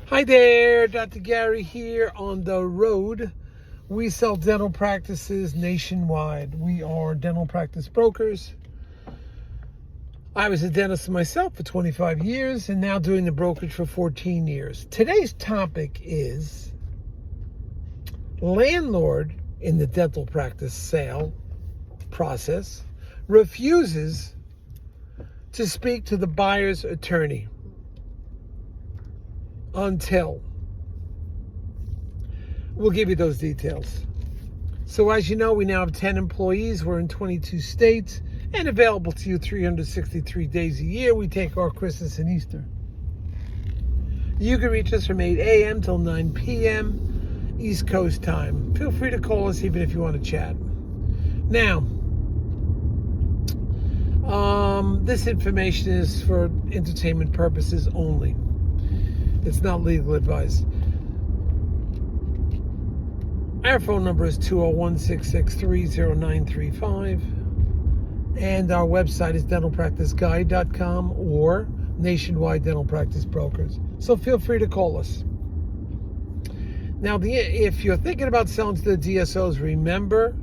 Hi there, Dr. Gary here on the road. We sell dental practices nationwide. We are dental practice brokers. I was a dentist myself for 25 years and now doing the brokerage for 14 years. Today's topic is landlord in the dental practice sale process refuses to speak to the buyer's attorney until. We'll give you those details. So as you know, we now have 10 employees. We're in 22 states and available to you 363 days a year. We take our Christmas and Easter. You can reach us from 8 a.m. till 9 p.m. East Coast time. Feel free to call us even if you want to chat. Now, this information is for entertainment purposes only. It's not legal advice. Our phone number is 201-663-0935. And our website is dentalpracticeguide.com or Nationwide Dental Practice Brokers. So feel free to call us. Now, if you're thinking about selling to the DSOs, remember,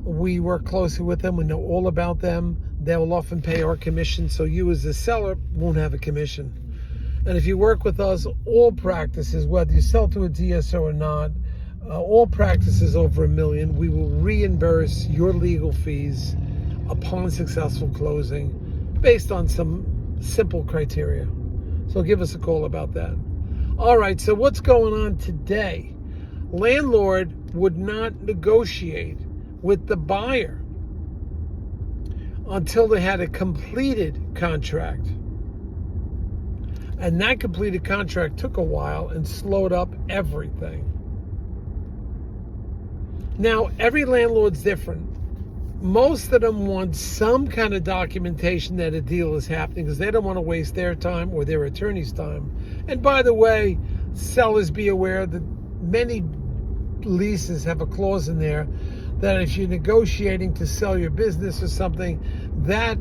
we work closely with them. We know all about them. They will often pay our commission, so you as a seller won't have a commission. And if you work with us, all practices, whether you sell to a DSO or not, all practices over $1 million, we will reimburse your legal fees upon successful closing based on some simple criteria. So give us a call about that. All right, so what's going on today? Landlord would not negotiate with the buyer until they had a completed contract. And that completed contract took a while and slowed up everything. Now, every landlord's different. Most of them want some kind of documentation that a deal is happening because they don't want to waste their time or their attorney's time. And by the way, sellers, be aware that many leases have a clause in there that if you're negotiating to sell your business or something, that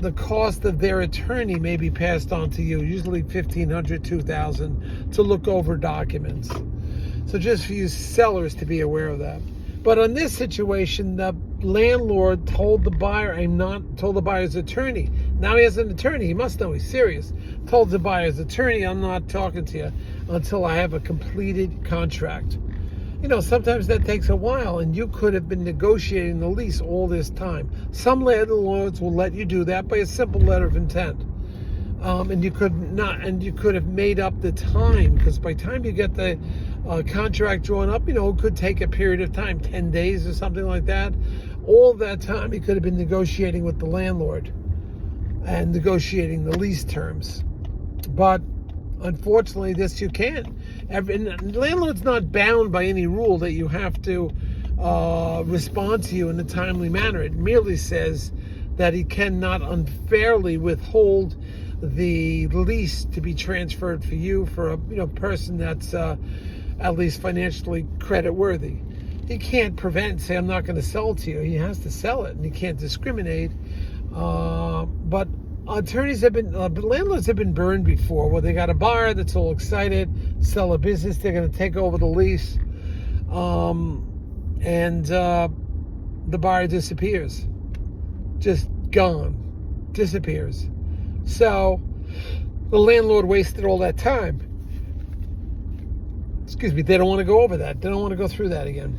the cost of their attorney may be passed on to you, usually $1,500, $2,000, to look over documents. So just for you sellers to be aware of that. But on this situation, the landlord told the buyer's attorney. Now he has an attorney. He must know he's serious. Told the buyer's attorney, I'm not talking to you until I have a completed contract. You know, sometimes that takes a while, and you could have been negotiating the lease all this time. Some landlords will let you do that by a simple letter of intent. And you could have made up the time, because by the time you get the contract drawn up, it could take a period of time, 10 days or something like that. All that time you could have been negotiating with the landlord and negotiating the lease terms. But unfortunately, this you can't. And the landlord's not bound by any rule that you have to respond to you in a timely manner. It merely says that he cannot unfairly withhold the lease to be transferred for you for a person that's at least financially credit worthy. He can't say, I'm not going to sell to you. He has to sell it, and he can't discriminate. But landlords have been burned before, where they got a buyer that's all excited, sell a business, they're going to take over the lease, and the buyer disappears. Just gone. Disappears. So the landlord wasted all that time. Excuse me, they don't want to go over that. They don't want to go through that again.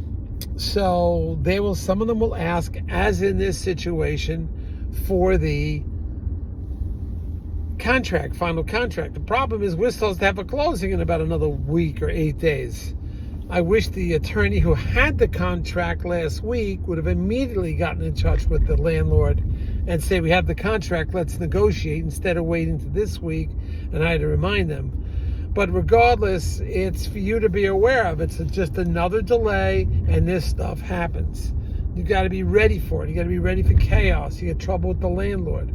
So some of them will ask, as in this situation, for the final contract. The problem is we're supposed to have a closing in about another week or 8 days. I wish the attorney who had the contract last week would have immediately gotten in touch with the landlord and say, we have the contract, let's negotiate, instead of waiting to this week. And I had to remind them. But regardless, it's for you to be aware of. It's just another delay, and this stuff happens. You got to be ready for it. You got to be ready for chaos. You get trouble with the landlord.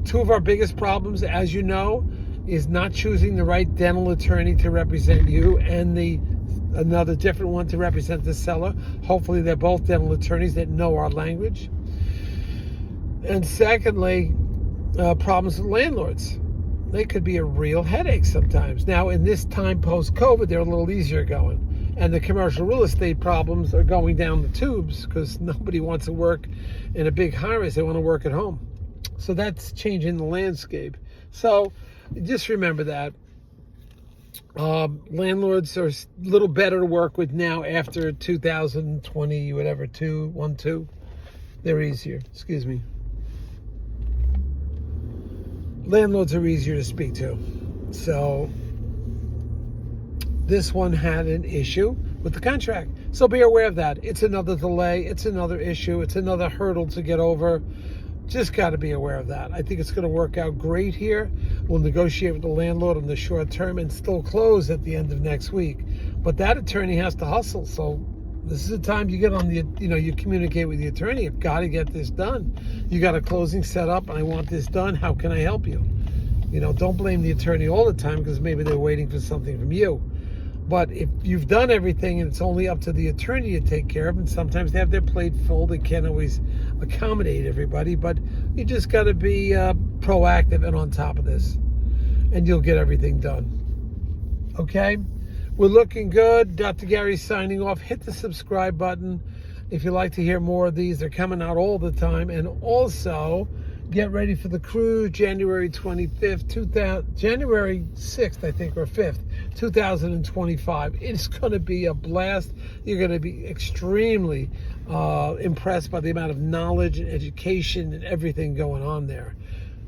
Two of our biggest problems, as you know, is not choosing the right dental attorney to represent you, and another different one to represent the seller. Hopefully they're both dental attorneys that know our language. And secondly, problems with landlords. they could be a real headache sometimes. Now, in this time post-COVID, they're a little easier going. And the commercial real estate problems are going down the tubes because nobody wants to work in a big high-rise. They want to work at home. So that's changing the landscape. So just remember that. Landlords are a little better to work with now after 2020, whatever, 2. They're easier. Excuse me. Landlords are easier to speak to. So this one had an issue with the contract. So be aware of that. It's another delay. It's another issue. It's another hurdle to get over. Just got to be aware of that. I think it's going to work out great here. We'll negotiate with the landlord on the short term and still close at the end of next week. But that attorney has to hustle. So this is the time you get on the, you communicate with the attorney. I've got to get this done. You got a closing set up and I want this done. How can I help you? Don't blame the attorney all the time because maybe they're waiting for something from you. But if you've done everything and it's only up to the attorney to take care of, and sometimes they have their plate full, they can't always accommodate everybody, but you just got to be proactive and on top of this, and you'll get everything done. Okay? We're looking good. Dr. Gary signing off. Hit the subscribe button if you'd like to hear more of these. They're coming out all the time. And also, get ready for the cruise January 25th, January 6th, I think, or 5th, 2025. It's going to be a blast. You're going to be extremely impressed by the amount of knowledge and education and everything going on there.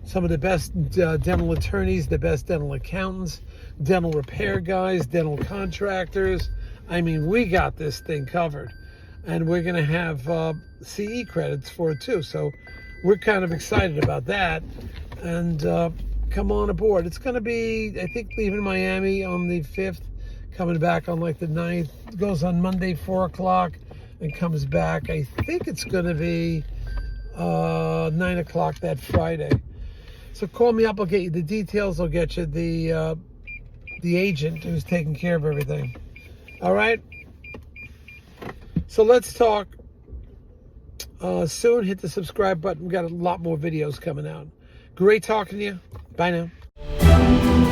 Some of the best dental attorneys, the best dental accountants, dental repair guys, dental contractors. I mean, we got this thing covered. And we're going to have CE credits for it too. So we're kind of excited about that. And come on aboard. It's going to be, I think, leaving Miami on the 5th, coming back on like the 9th. It goes on Monday, 4 o'clock, and comes back. I think it's going to be 9 o'clock that Friday. So call me up. I'll get you the details. I'll get you the agent who's taking care of everything. All right? So let's talk soon. Hit the subscribe button. We've got a lot more videos coming out. Great talking to you. Bye now.